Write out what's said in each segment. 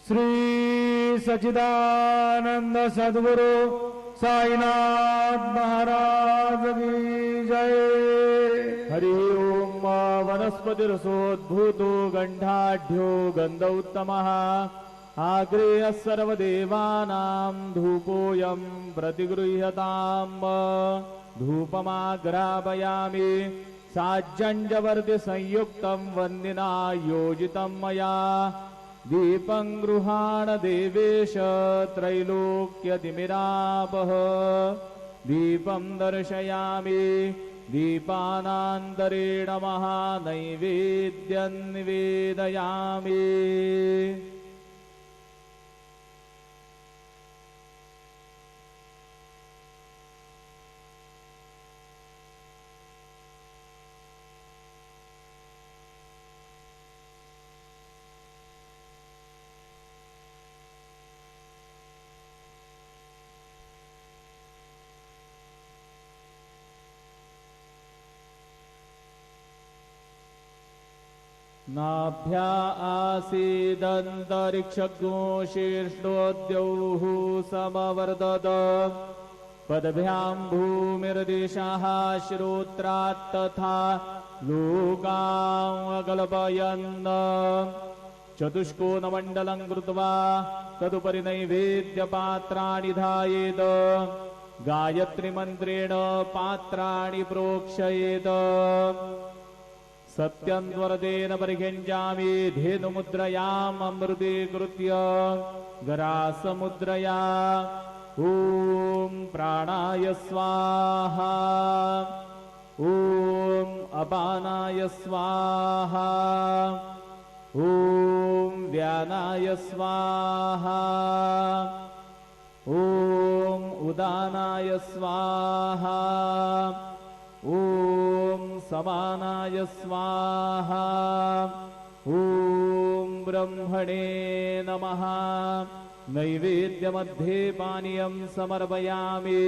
श्री सच्चिदानंद सद्गुरु साईनाथ महाराज की जय। हरि ओम। वनस्पतिरसोद्भूतो गंधाढ्यो गंध उत्तमः आग्रेय सर्वदेवानां धूपोऽयं प्रतिगृह्यताम्। धूपमाग्रापयामि साज्जंजवर्ति संयुक्तं वन्दिना योजितं मया। दीपं गृहाण देवेश त्रैलोक्यतिमिरापः। दीपं दर्शयामि दीपानान्तरेण महानैवेद्यं निवेदयामि। नाभ्या आसीदन्तरिक्षज्ञो शीर्ष्णोद्यौः समवर्धत। पदभ्यां भूमिर्दिशः श्रोत्रात् तथा लोकान् अकल्पयन्। चतुष्कोणमण्डलं कृत्वा तदुपरि नैवेद्यपात्राणि धायेत्। गायत्रीमन्त्रेण पात्राणि प्रोक्षयेत्। सत्यन्वरदेन परिगञ्जामि धेनुमुद्रयाम् अमृतीकृत्य गरासमुद्रया। ॐ प्राणाय स्वाहा। ॐ अपानाय स्वाहा। ॐ व्यानाय स्वाहा। ॐ उदानाय स्वाहा। ॐ समानाय स्वाहा। ॐ ब्रह्मणे नमः। नैवेद्यमध्ये पानीयं समर्पयामि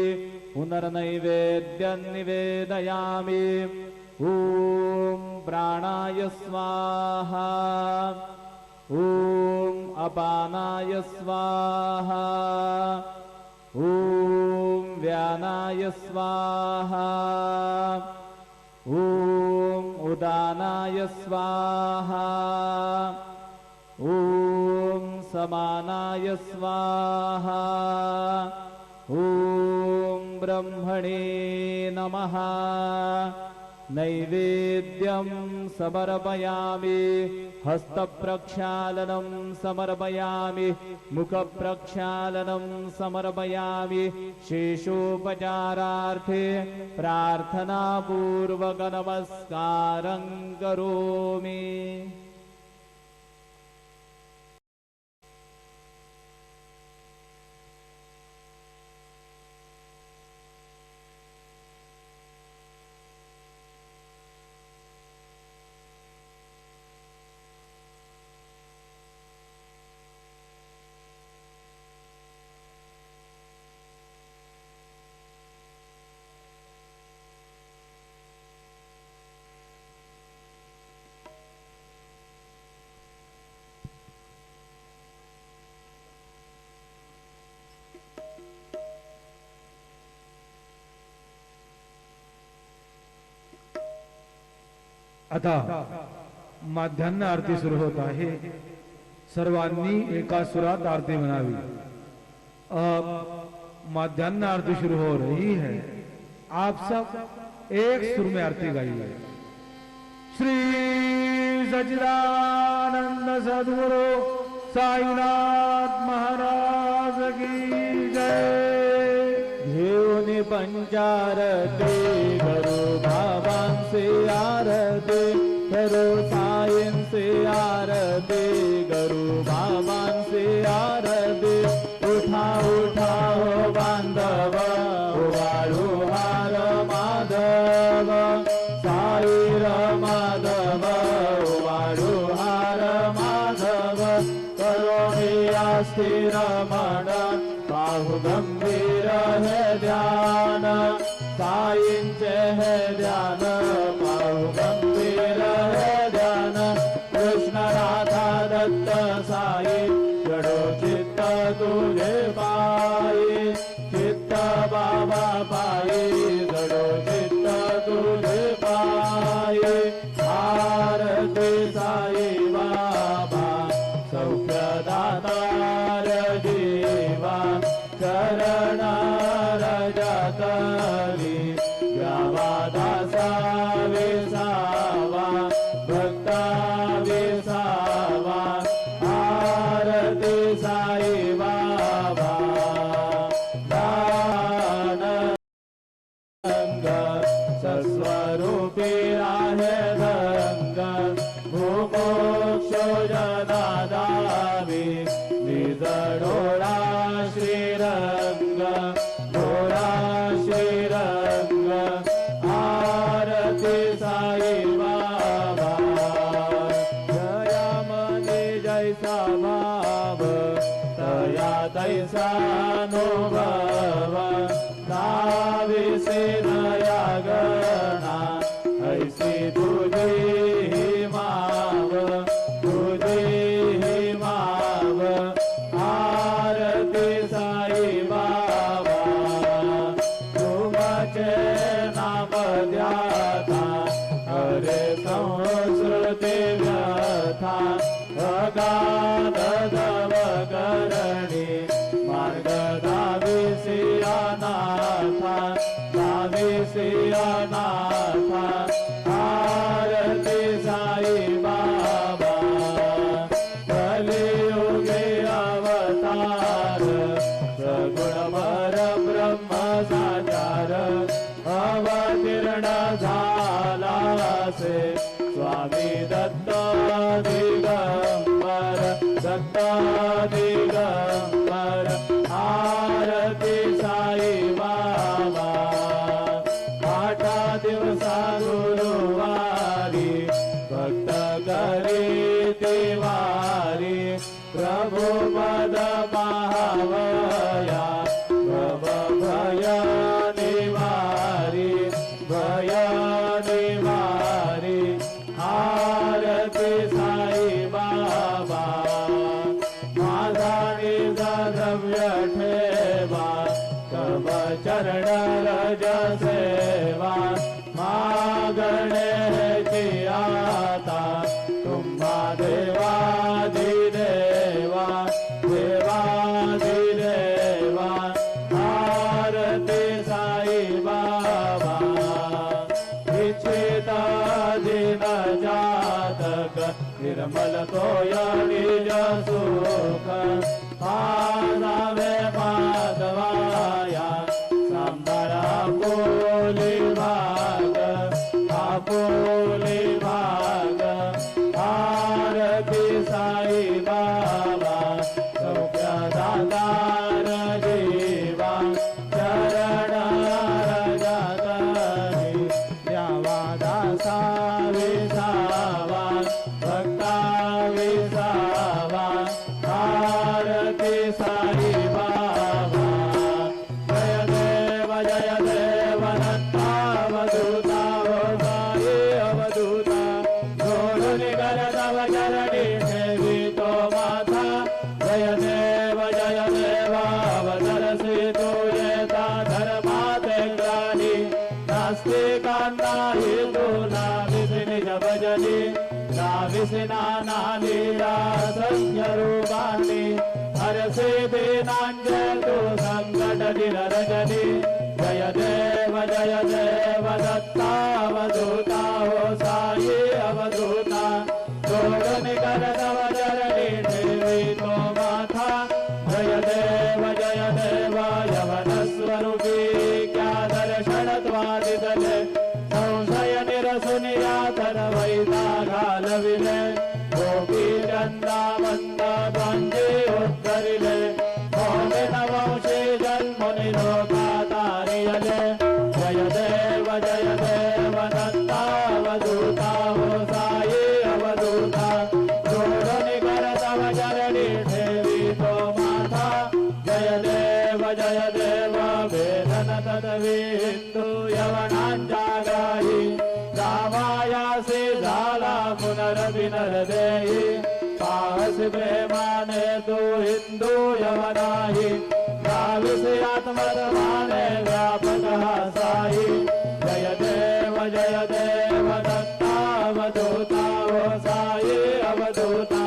पुनर्नैवेद्यं निवेदयामि। ॐ प्राणाय स्वाहा। ॐ अपानाय स्वाहा। ॐ व्यानाय स्वाहा। ॐ उदानाय स्वाहा। ॐ समानाय स्वाहा। ॐ ब्रह्मणे नमः। नैवेद्यं समर्पयामि हस्तप्रक्षालनं समर्पयामि मुखप्रक्षालनं समर्पयामि। शेषोपचारार्थे प्रार्थनापूर्वक नमस्कारं करोमि। आता माध्यान्ह आरती सुरू होत आहे। सर्वांनी एका सुरात आरती म्हणावी। अब माध्यान्ह आरती शुरू हो रही है। आप सब एक सुर में आरती गाइए। श्री सच्चिदानंद सद्गुरु साईनाथ महाराज की जय। घेऊन पंचारती करो भावां से आरती करो। सायं से आरती करो भावां से आरती। उठा उठा हो बांधव उवाळू हार माधव। साईर माधव उवाळू हार माधव। करो स्थिर मन बाहु गंभीर है ध्यान। साईंचे है ध्यान बाहु गंभीर है ध्यान। कृष्ण राधा दत्त साई जडो अवतार जीवा चरण रजतली द्यावा दासा विसावा भक्ता विसावा आरती साई बाबा दान सस्वरूपी आहे रंग भूमोक्षो जनादावी निज डोळा श्रीरंग डोळा श्रीरंग आरती साई बाबा जया मनी जैसा भाव तया तैसा अनुभव नाविसे नया गणा ऐसी तुझी माव तुझी माव आरती साई बाबा तुमचे नाम द्याता हरे संस्कृती व्यथा अगाध दव करणी मार्ग दाविसियानाथा दाविसियानाथा आरती साई बाबा कलियुगे अवतार सगुण परब्रह्म साचार अवतीर्ण झाला से स्वामी दत्त दिगंबर दत्त दिगंबर आरती साई बाबा आठा दिवसा गुरुवारी भक्त करी तिवारी प्रभु पद पाहवया भव भय निवारी भय निवारी आरती साई बाबा माझा निजा द्रव्य ठेवा तव चरण रज सेवा मागणे आता तुम्हा देवाधिदेवा देवाधिदेवा आरती साई बाबा इच्छिता दिन जातक निर्मल तोय निज सुख पादावे माधवाया सांबारा पोली भाग आपोली भाग आरती साई बाबा सौख्य दातार जीवा चरण रजतली द्यावा दासा विसावा भक्ता विसावा आरती साई बाबा जय देव दत्तावधूता हो साई अवधूता जोडून करतव चरणी ठेवी तो माथा जय देव अवतरसी तू येता धर्माते ग्राणी नास्तिकांना हि तू नाविसी निज भजनी नाविसी नाना लीला संख्य रूपांनी हरसी दीनांजे तू संकट निरजनी जय देव दत्तावधूता हो साई अवधूता जोडून करतव चरणी ठेवी तो माथा जय देव यवन स्वरूपी क्या दर्शन त्वादितले संशय निरसुनिया तन वैता घालविले गोपी चंदावंत द्वंजे उत्तरिले मोमिन वंशी जन्मुनि लोकातारियले जय देव दत्तावधूता हो साई अवधूता जोडून करतव चरणी ठेवी तो माथा जय देव वेदन तदविंदू यवनांच्या गाई रामायासी झाला पुनरविनर देई पाहस प्रेमाने तू हिंदू यवनाही गाविसी आत्मधमाने व्यापक हा साई जय देव दत्तावधूता हो साई अवधूता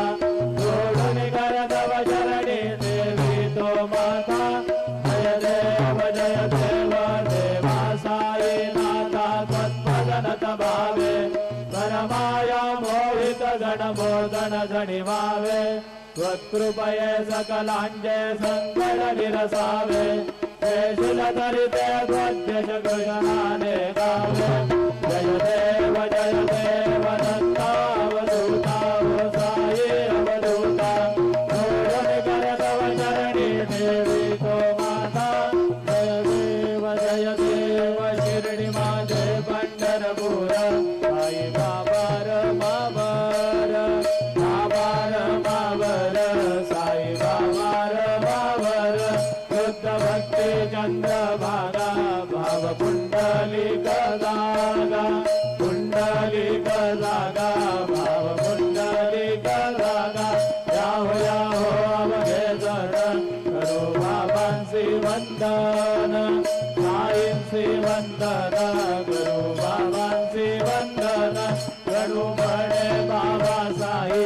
जोडून करतव चरणी निवावे त्वत्कृपये सकलांचे संकट निरसावे शेषुल धरिते ध्वजश कृष्णाने गावे जय देव दत्तावधूता ओ साई अवधूता सोडून कर तव चरणी ठेवी तो माता जय देव शिर्डी माझे पंढरपूर साई बाबार मावर बाबार मावर साई बाबार मावर शुद्ध भक्ती चंद्रभागा भाव पुंडलिक जागा पुंडलिक जागा भाव पुंडलिक जागा याहो याहो अवघे जण करो बाबांसी वंदन साईंसी वंदन करो बाबांसी वंदन करू म्हणे बाबा साई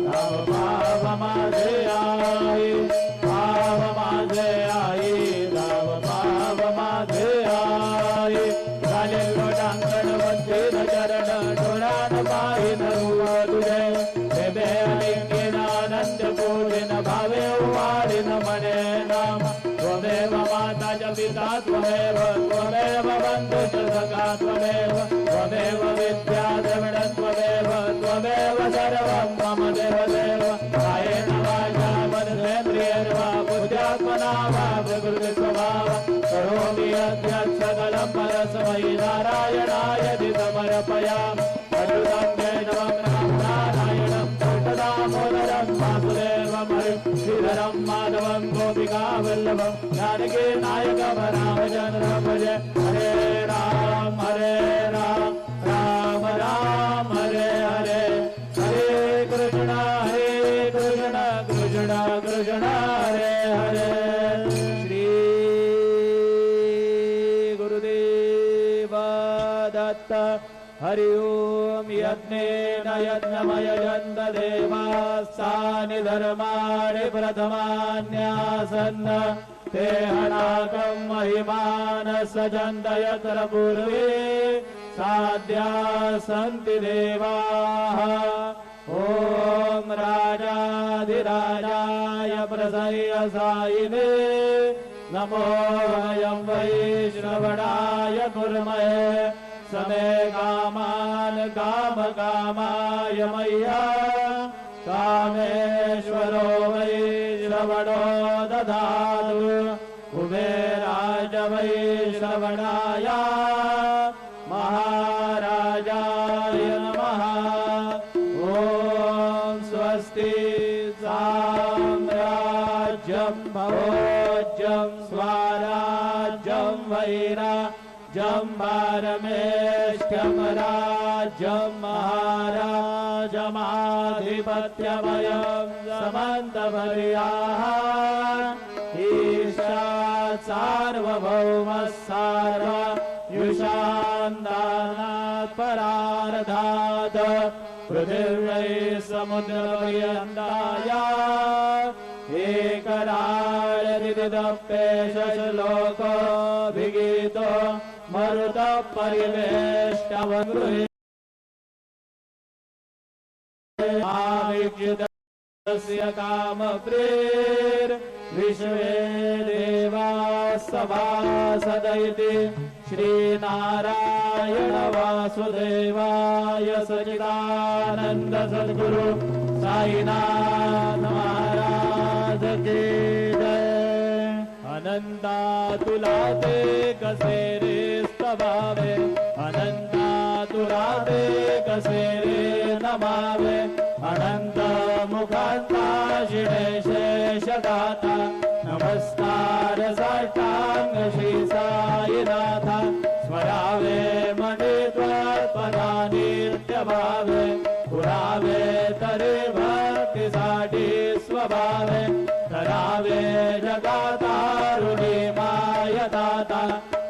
भाव भाव माझे आई भाव माझे आई धाव भाव माझे आई झाले लोटांगण वंदित चरण डोळ्यान पाहिन रूप तुझे बेबे लिंगीन आनंद पूजिन भावे वाढीन म्हणे नाम त्वमेव माता च पिता त्वमेव त्वमेव बंधु च सखा त्वमेव त्वमेव विद्या द्रविण त्वमेव त्वमेव सर्वं मम देवदेव कायेन वाचा मनसेन्द्रियैर्वा बुद्ध्यात्मना वा प्रकृति स्वभाव करोमि यद्यत् सकलं परस्मै नारायणाय समर्पयामि अच्युतं केशवं नारायणं कृष्णदामोदरं वासुदेवं श्रीधरं माधवं गोपिकावल्लभं जानकी नायकं रामचन्द्रं भजे हरे राम राम राम हरे हरे हरे कृष्ण कृष्ण कृष्ण हरे हरे श्री गुरुदेव दत्त हरि ओम यज्ञेन यज्ञमयजन्त देवास्तानि धर्माणि प्रथमान्यासन् ते हणाकं महिमान सजन्त यत्र पूर्वे साध्या सन्ति देवाः ॐ राजाधिराजाय प्रसह्य सायिने नमो वयं वैष्णवणाय कुर्महे समे कामान् कामकामाय मय्या कामेश्वरो वैश्रवणो दधातु कुबेराय वैश्रवणाय महाराजाय नमः ॐ स्वस्ति साम्राज्यं भोज्यं स्वराज्यं वैराज्यं पारमेष्ठ्यं राज्यं महाराजमाधिपत्यमयं समन्तपर्याः ईशात् सार्वभौमः सार्वयुषान्दानात् परार्धात् पृथिव्यै समुद्रपर्यन्ताय एकराळदिदप्येशलोकोऽभिगीतो मरुतः परिवेष्टवगृहे आविज्युतस्य कामप्रेर्विश्वे देवाः सभासद इति श्रीनारायण वासुदेवाय सच्चिदानन्द सद्गुरु साईनाथ महाराज की जय। अनंता तुला ते कसे रे स्तवावे अनंता तुला ते कसे रे नमावे अनंत मुखांता शिणे शेषदाता नमस्कार साष्टांग श्री साईनाथा स्मरावे मने त्वत्पदा नित्यभावे पुरावे तरे भक्तीसाठी स्वभावे करावे जगातारुणी मायदाता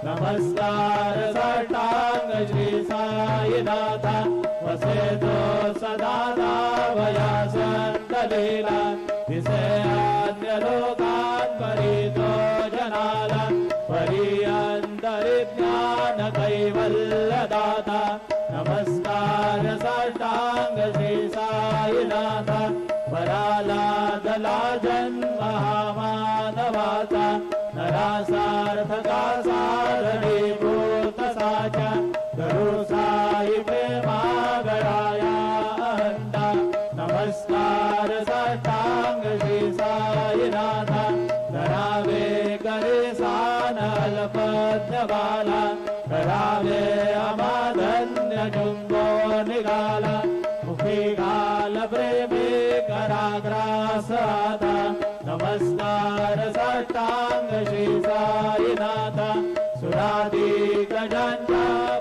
नमस्कार साष्टांग श्री साईनाथा वसेतो सदा दावया संतलीला दिसे अन्य लोकान् परितो जनाला परिअन्तरिज्ञान कैवल्यदाता नमस्कार साष्टांग श्री साईनाथ झाला जन्म हा मानवाचा नरासार्थका साधनीभूत साचा धरू साई प्रेमा गळाया अंडा नमस्कार साष्टांग श्री साईनाथा धरावे करे सान अल्पज्ञ बाला करावे अमाधन्य जुंबो निघाला मुखी घाल प्रेमी कराग्रास आता नमस्कार साष्टांग श्री साईनाथा सुराधिक जन्म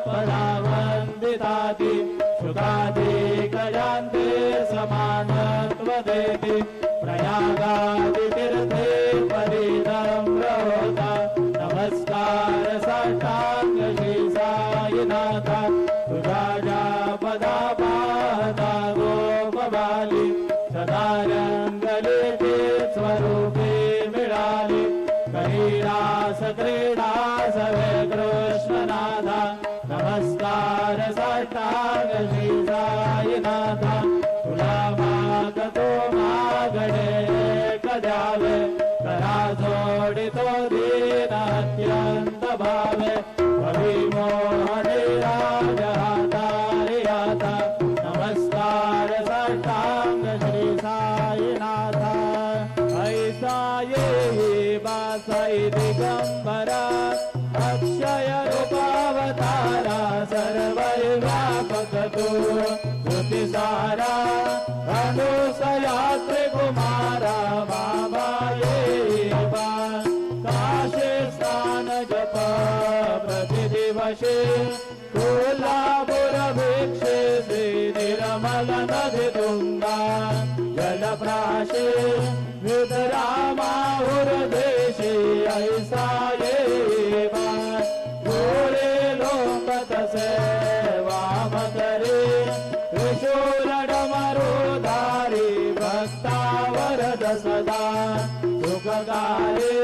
पदावंदिताति सुखाधिक जन्ते समानत्व देति प्रयागादि तीर्थे परिनम्र होता नमस्कार साष्टांग श्री साईनाथा तुझा ज्या पदा पाहता गोपबाली सदा रंगलेते स्वरूपे मिळाली कैलास क्रीडा सवे कृष्णनाथा नमस्कार साष्टांग श्री साईनाथा तुला मागतो मागणे कद्यावे करा जोडितो दीन अत्यंत भावे अभिमोहने राज हातारी आता नमस्कार साष्टांग श्री साईनाथा ऐसा ये बासाई दिगंबरा अक्षय रूपावतारा सर्व व्यापक तू श्रुतिसारा अनुसया त्रिकुमारा बाबा ये बा काशे स्थान जप प्रतिदिवशे कोल्हापुर भिक्षे श्री निर्मल नदी तुंगा जलप्राशे विदरामाहुर देशे ऐसा ये बा गोळे लोंबत से वाम करे त्रिशूल डमरुधारी भक्तावरद सदा सुखकारे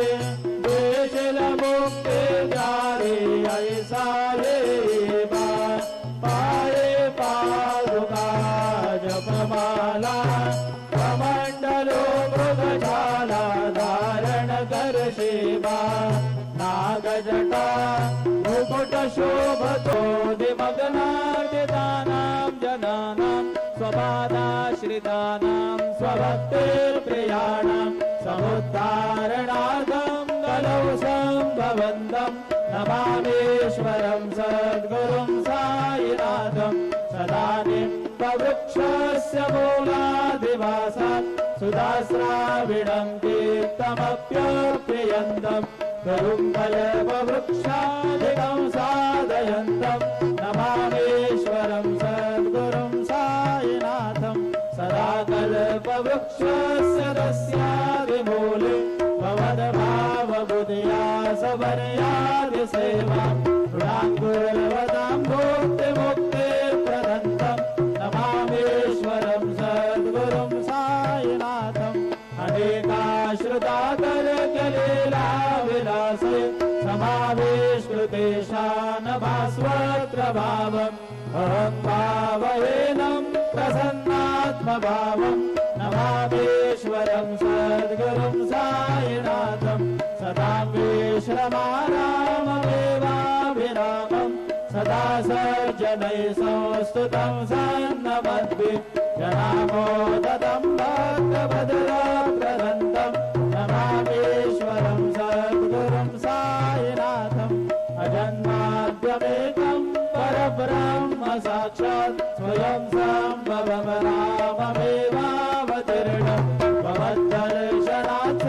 देशिल मुक्ती जारी ऐसा ये बा पाये पादुका जपमाला कमंडलो मृगशाला धारण कर शिवा नागजटा मुकुट शोभतो दिमग्नादितानां जनानां स्वपादाश्रितानां स्वभक्तिप्रियाणां समुद्धारणार्थं कलौ सम्भवन्तं नमामीश्वरं सद्गुरुं साईनाथं सदानीं वृक्षस्य मूलादिवासात् सुधास्राविणं तीर्थमप्यप्रियन्तम् करुङ्गलवृक्षादिकं साधयन्तं नमामीश्वरं सद्गुरुं साईनाथं सदा कल्पवृक्षस्य तस्यादिमूले भवद्भावबुधिया सवर्यादिसेवा ऋणाङ्कुर्वतां भुक्तिमुक्तिप्रदन्तं नमामीश्वरं सद्गुरुं साईनाथम् अनेकाश्रुता करकलीला विलासे समावेशकृतेशान भास्वत्र भावम् अहं भावहीनं प्रसन्नात्मभावं नमामीश्वरं सद्गुरुं साईनाथं सदा विश्रमाराममेवाभिरामं सदा सज्जनैः संस्तुतं सन्नमद्भिः जनामोदतं भक्तभद्रप्रदन्तं नमामीश्वरं सद्गुरुं साईनाथम् अजन्माद्यमेकं परब्रह्म साक्षात् स्वयं सम्भवं राममेवावतीर्णं भवद्दर्शनात्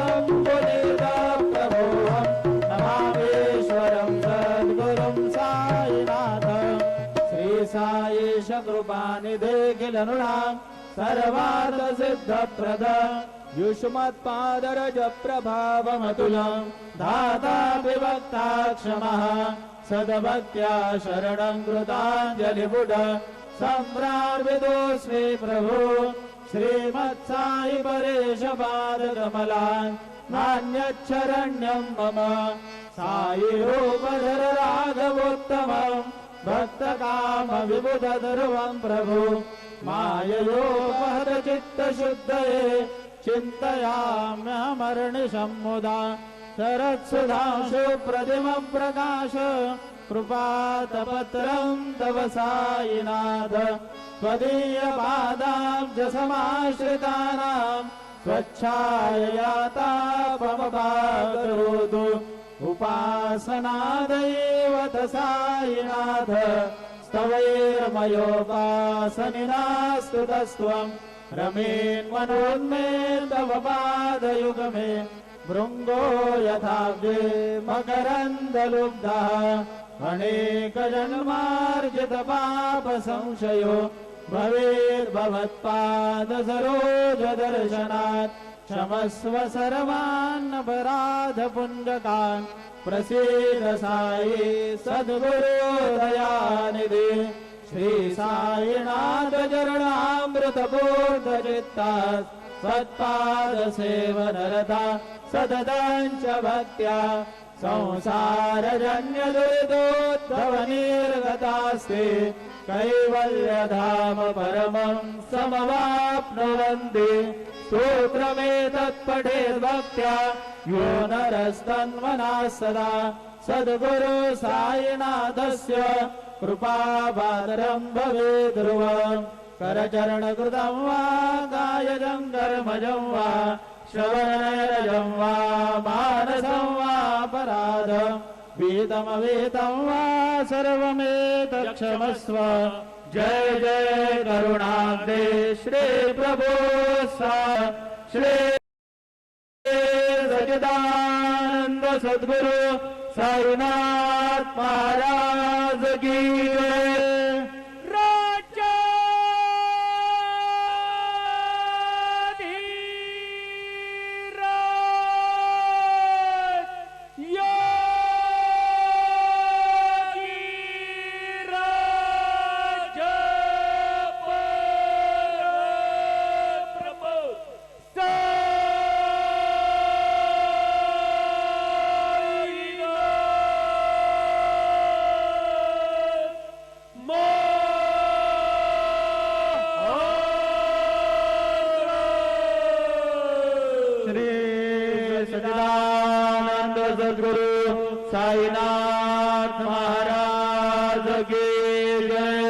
सम्बुधितप्रभोऽहं नमामीश्वरं सद्गुरुं साईनाथम् श्री साईश कृपानिधे किल नृणां सर्वार्थ सिद्धप्रद युष्मत्पादरज प्रभावमतुलं धाता विभक्ता क्षमः सद्भक्त्या शरणं कृताञ्जलिबुध सम्रार्विदोऽस्मि प्रभो श्रीमत्साई परेश पादकमलान् नान्यच्छरण्यं मम साई रूपधर राघवोत्तमं भक्तकाम विबुधधर्वं प्रभु माययोपहत चित्तशुद्धये चिन्तयाम्यहमर्निशं मुदा शरत्सुधांशु प्रतिमप्रकाश कृपातपत्रं तव सायिनाथ त्वदीयपादाब्जसमाश्रितानां स्वच्छाययातापमपाकरोतु उपासनादैवत सायिनाथ स्तवैर्मयोपासनिनास्तुतस्त्वं रमेन्मनोन्मे तव पादयुगमे भृङ्गो यथाब्जे मकरन्दलुब्धः अनेकजन्मार्जितपापसंशयो भवेद्भवत्पादसरोजदर्शनात् क्षमस्व सर्वान्नपराधपुण्यकान् प्रसीद साई सद्गुरुदयानिधि श्री साईनाथ चरणामृतपूर्णचित्ता सत्पादसेवनरता सततं च भक्त्या संसारजन्यदुरितोद्भवनिर्गतास्ते कैवल्यधाम परमं समवाप्नुवन्ति स्तोत्रमेतत्पठेद्भक्त्या यो नरस्तन्मनः सदा सद्गुरु साईनाथस्य कृपापात्रं भवेत् ध्रुवम् करचरणकृतं वा कायजं कर्मजं वा श्रवणनयनजं वा मानसं वा पराधं वीतमवीतं वा सर्वमेतत्क्षमस्व जय जय करुणाब्दे श्री प्रभो सा श्री सच्चिदानंद सद्गुरु साईनाथ महाराज की जय। सच्चिदानंद सद्गुरु साईनाथ महाराज की जय।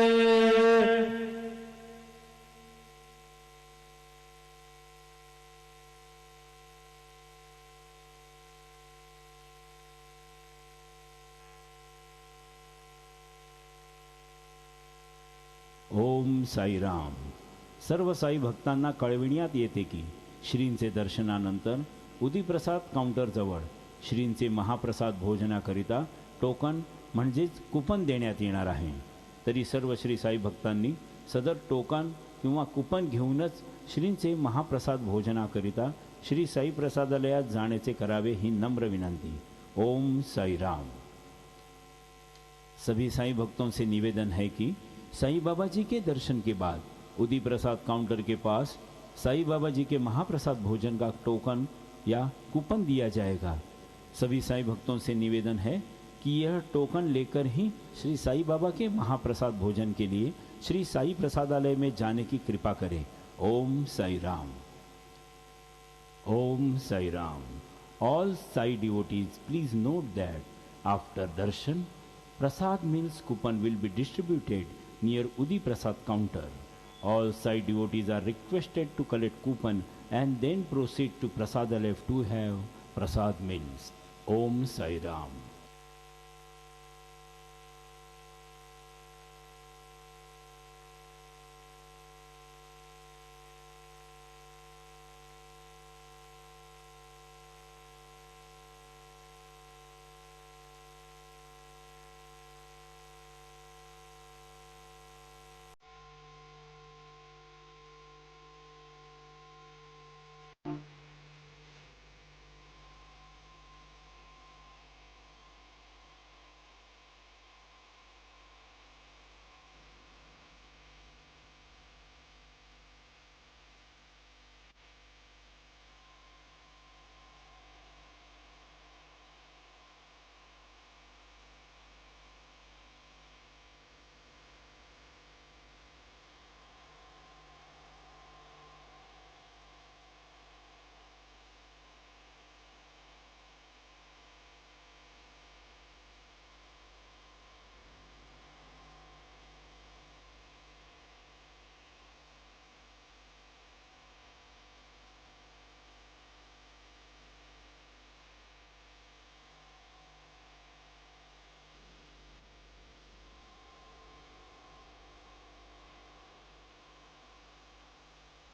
ओम साईराम। सर्व साई भक्तांना कळविण्यात येते की श्रींचे दर्शनानंतर उदीप्रसाद काउंटरजवळ श्रींचे महाप्रसाद भोजनाकरिता टोकन म्हणजेच कुपन देण्यात येणार आहे। तरी सर्व श्री साई भक्तांनी सदर टोकन किंवा कुपन घेऊनच श्रींचे महाप्रसाद भोजनाकरिता श्री साई प्रसादालयात जाण्याचे करावे ही नम्र विनंती। ओम साई राम। सभी साई भक्तों से निवेदन है कि साई बाबा जी के दर्शन के बाद उदी प्रसाद काउंटर के पास साई बाबा जी के महाप्रसाद भोजन का टोकन या कूपन दिया जाएगा। सभी साई भक्तों से निवेदन है कि यह टोकन लेकर ही श्री साई बाबा के महाप्रसाद भोजन के लिए श्री साई प्रसादालय में जाने की कृपा करें। ओम साई राम। ओम Sai Ram. All Sai devotees, please note that after darshan, prasad meals coupon will be distributed near Udi Prasad counter. All Sai devotees are requested to collect coupon and then proceed to Prasadalaya to have prasad meals. Om Sai Ram.